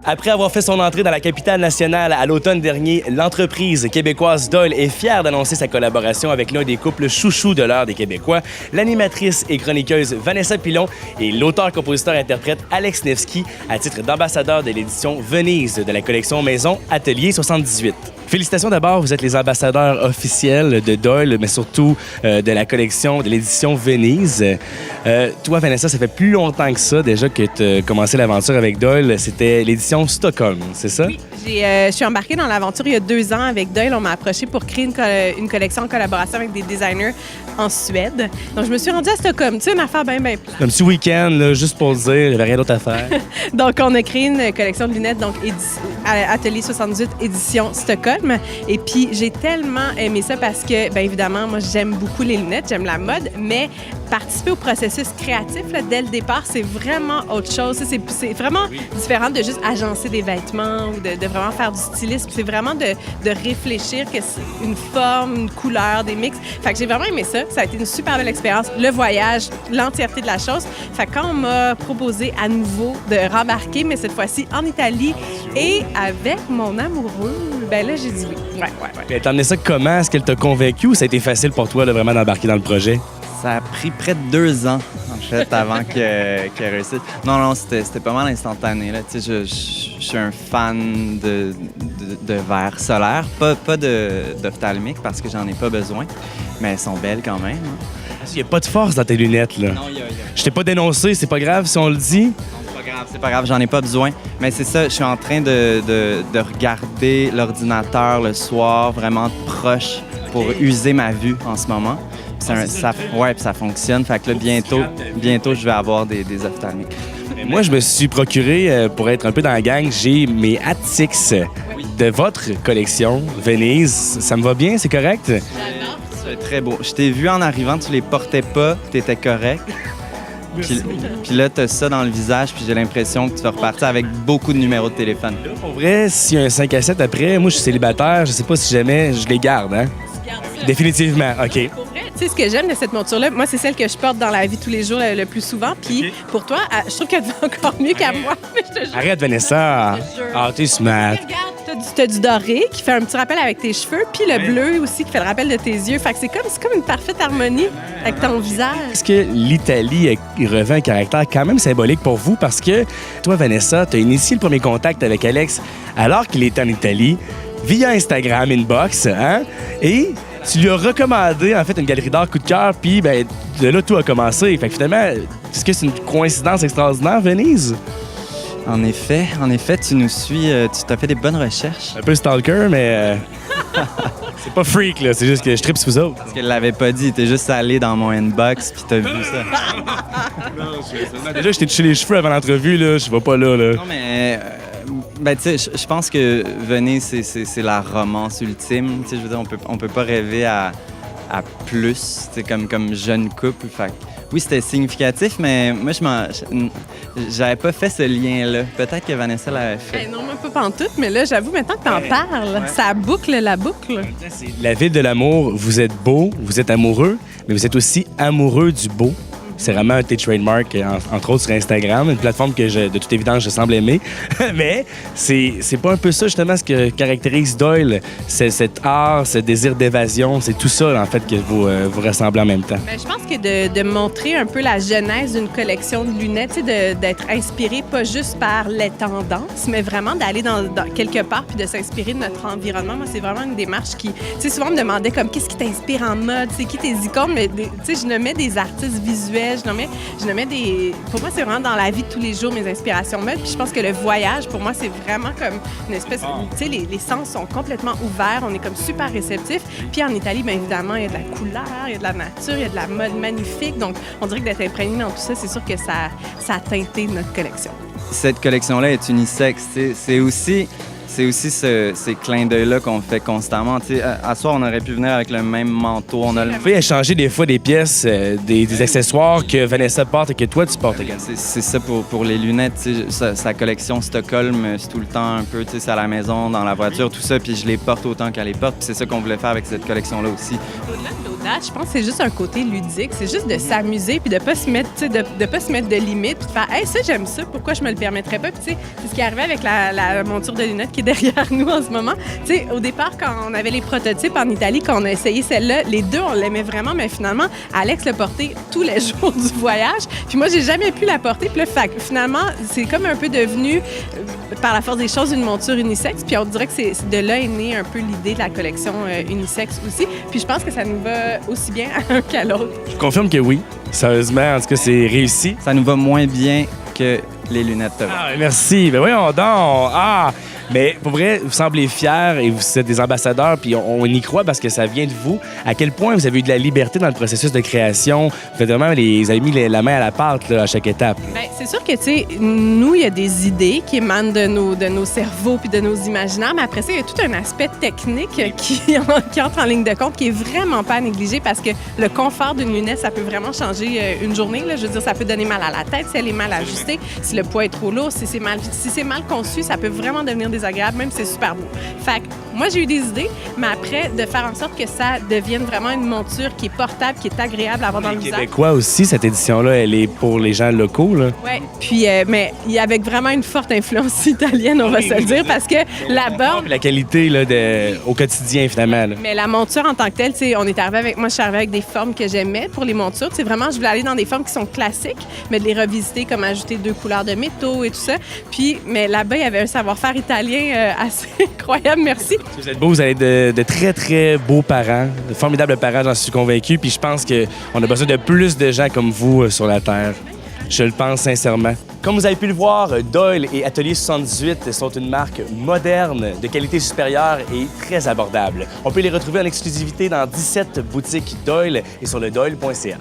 Après avoir fait son entrée dans la capitale nationale à l'automne dernier, l'entreprise québécoise Doyle est fière d'annoncer sa collaboration avec l'un des couples chouchous de l'heure des Québécois, l'animatrice et chroniqueuse Vanessa Pilon et l'auteur-compositeur-interprète Alex Nevsky à titre d'ambassadeur de l'édition Venise de la collection Maison Atelier 78. Félicitations d'abord, vous êtes les ambassadeurs officiels de Doyle, mais surtout de la collection de l'édition Venise. Toi, Vanessa, ça fait plus longtemps que ça déjà que tu as commencé l'aventure avec Doyle. C'était l'édition Stockholm, c'est ça? Oui, je suis embarquée dans l'aventure il y a 2 ans avec Doyle. On m'a approché pour créer une collection en collaboration avec des designers en Suède. Donc, je me suis rendue à Stockholm. Tu sais, une affaire bien plate. Un petit week-end, là, juste pour le dire, il n'y avait rien d'autre à faire. Donc, on a créé une collection de lunettes, donc Atelier 78, édition Stockholm. Et puis, j'ai tellement aimé ça parce que, bien évidemment, moi, j'aime beaucoup les lunettes, j'aime la mode, mais participer au processus créatif, là, dès le départ, c'est vraiment autre chose. C'est vraiment différent de juste agencer des vêtements ou de vraiment faire du stylisme. C'est vraiment de réfléchir que c'est une forme, une couleur, des mix. Fait que j'ai vraiment aimé ça. Ça a été une super belle expérience. Le voyage, l'entièreté de la chose. Fait que quand on m'a proposé à nouveau de rembarquer, mais cette fois-ci en Italie et avec mon amoureux, ben là, j'ai dit oui. Ouais. T'as emmené ça comment? Est-ce qu'elle t'a convaincu ou ça a été facile pour toi de vraiment d'embarquer dans le projet? Ça a pris près de 2 ans, en fait, avant qu'elle réussisse. Non, c'était pas mal instantané. Là. Tu sais, je suis un fan de verres solaires, pas d'ophtalmique parce que j'en ai pas besoin, mais elles sont belles quand même. Hein. Il n'y a pas de force dans tes lunettes, là. Non, il y a. Je t'ai pas dénoncé, c'est pas grave si on le dit? C'est pas grave, j'en ai pas besoin. Mais c'est ça, je suis en train de regarder l'ordinateur le soir, vraiment proche, pour user ma vue en ce moment. Puis ça fonctionne. Fait que là, bientôt, je vais avoir des ophtalmiques. Moi, je me suis procuré, pour être un peu dans la gang, j'ai mes Attix de votre collection, Venise. Ça me va bien, c'est correct? J'adore. C'est très beau. Je t'ai vu en arrivant, tu les portais pas, t'étais correct. Puis là, t'as ça dans le visage, puis j'ai l'impression que tu vas repartir avec beaucoup de numéros de téléphone. Pour vrai, s'il y a un 5 à 7 après, moi, je suis célibataire, je sais pas si jamais je les garde, hein? Tu gardes ça. Définitivement, OK. Pour vrai, tu sais, ce que j'aime de cette monture-là, moi, c'est celle que je porte dans la vie tous les jours le plus souvent. Puis pour toi, je trouve qu'elle te va encore mieux qu'à moi. Je te jure. Arrête, Vanessa. Je te jure. Ah, t'es smart. Regarde, t'as du doré qui fait un petit rappel avec tes cheveux, puis le bleu aussi qui fait le rappel de tes yeux. Fait que c'est comme une parfaite harmonie avec ton visage. Est-ce que l'Italie revêt un caractère quand même symbolique pour vous? Parce que toi, Vanessa, tu as initié le premier contact avec Alex alors qu'il était en Italie via Instagram Inbox, hein? Et tu lui as recommandé, en fait, une galerie d'art coup de cœur, puis ben, de là, tout a commencé. Fait que finalement, est-ce que c'est une coïncidence extraordinaire, Venise? En effet, tu nous suis, tu t'as fait des bonnes recherches. Un peu stalker, mais c'est pas freak, là. C'est juste que je tripe sur vous autres. Parce qu'elle l'avait pas dit, t'es juste allé dans mon inbox puis t'as vu ça. Déjà, je t'ai touché les cheveux avant l'entrevue, là. Je vais pas là. Non, mais ben, tu sais, je pense que Venise, c'est la romance ultime. Tu sais, je veux dire, on peut pas rêver à plus, tu sais, comme jeune couple. Fait que, oui, c'était significatif, mais moi, j'avais pas fait ce lien-là. Peut-être que Vanessa l'avait fait. Non, moi, pas pantoute, mais là, j'avoue, maintenant que t'en parles, ça boucle la boucle. La ville de l'amour, vous êtes beau, vous êtes amoureux, mais vous êtes aussi amoureux du beau. C'est vraiment un de tes trademarks, entre autres sur Instagram, une plateforme que, de toute évidence, je semble aimer. Mais c'est pas un peu ça, justement, ce que caractérise Doyle, c'est cet art, ce désir d'évasion, c'est tout ça, en fait, que vous ressemblez en même temps. Bien, je pense que de montrer un peu la genèse d'une collection de lunettes, d'être inspiré pas juste par les tendances, mais vraiment d'aller dans quelque part puis de s'inspirer de notre environnement. Moi, c'est vraiment une démarche qui... Tu sais, souvent, on me demandait comme, qu'est-ce qui t'inspire en mode? C'est qui tes icônes? Mais, tu sais, je nommais des artistes visuels, je nommais des... Pour moi, c'est vraiment dans la vie de tous les jours, mes inspirations mode. Puis je pense que le voyage, pour moi, c'est vraiment comme une espèce... Tu sais, les sens sont complètement ouverts. On est comme super réceptifs. Puis en Italie, bien évidemment, il y a de la couleur, il y a de la nature, il y a de la mode magnifique. Donc, on dirait que d'être imprégné dans tout ça, c'est sûr que ça a teinté notre collection. Cette collection-là est unisexe. C'est aussi... c'est aussi ces clins d'œil-là qu'on fait constamment. Tu sais, à soir, on aurait pu venir avec le même manteau. On a le... Vous pouvez échanger des fois des pièces, des accessoires que Vanessa porte et que toi, tu portes également. C'est ça pour les lunettes. Tu sais, sa collection Stockholm, c'est tout le temps un peu, tu sais, c'est à la maison, dans la voiture, tout ça. Puis je les porte autant qu'elle les porte. Puis c'est ça qu'on voulait faire avec cette collection-là aussi. Au-delà de l'audace, je pense que c'est juste un côté ludique. C'est juste de s'amuser puis de pas se mettre, tu sais, de pas se mettre de limites puis de faire, hey, ça, j'aime ça, pourquoi je me le permettrais pas? Puis, tu sais, c'est ce qui est arrivé avec la monture de lunettes qui est derrière nous en ce moment. Tu sais, au départ, quand on avait les prototypes en Italie, quand on a essayé celle-là, les deux, on l'aimait vraiment, mais finalement, Alex le portait tous les jours du voyage. Puis moi, j'ai jamais pu la porter. Puis là, finalement, c'est comme un peu devenu, par la force des choses, une monture unisexe. Puis on dirait que c'est de là est née un peu l'idée de la collection unisexe aussi. Puis je pense que ça nous va aussi bien à un qu'à l'autre. Je confirme que oui. Sérieusement, en tout cas, c'est réussi. Ça nous va moins bien que les lunettes de Ah, merci. Ben voyons donc. Ah! Mais pour vrai, vous semblez fiers et vous êtes des ambassadeurs, puis on y croit parce que ça vient de vous. À quel point vous avez eu de la liberté dans le processus de création? Vous avez vraiment mis la main à la pâte là, à chaque étape. Bien, c'est sûr que, tu sais, nous, il y a des idées qui émanent de nos cerveaux puis de nos imaginaires, mais après ça, il y a tout un aspect technique qui entre en ligne de compte qui est vraiment pas à négliger parce que le confort d'une lunette, ça peut vraiment changer une journée. Là. Je veux dire, ça peut donner mal à la tête si elle est mal ajustée, si le poids est trop lourd, si c'est mal conçu, ça peut vraiment devenir désagréable, même si c'est super beau. Fait que moi, j'ai eu des idées, mais après, de faire en sorte que ça devienne vraiment une monture qui est portable, qui est agréable à avoir dans le visage. Québécois aussi, cette édition-là, elle est pour les gens locaux, là. Oui, puis, mais il y avait vraiment une forte influence italienne, on va se le dire, parce que la borne... La qualité là, au quotidien, finalement. Là. Mais la monture en tant que telle, tu sais, on est arrivé avec... Moi, je suis arrivée avec des formes que j'aimais pour les montures. Tu sais, vraiment, je voulais aller dans des formes qui sont classiques, mais de les revisiter, comme ajouter 2 couleurs de métaux et tout ça. Puis, mais là-bas, il y avait un savoir-faire italien assez incroyable, merci. Vous êtes beaux, vous avez de très, très beaux parents, de formidables parents, j'en suis convaincu. Puis je pense qu'on a besoin de plus de gens comme vous sur la Terre. Je le pense sincèrement. Comme vous avez pu le voir, Doyle et Atelier 78 sont une marque moderne, de qualité supérieure et très abordable. On peut les retrouver en exclusivité dans 17 boutiques Doyle et sur le doyle.ca.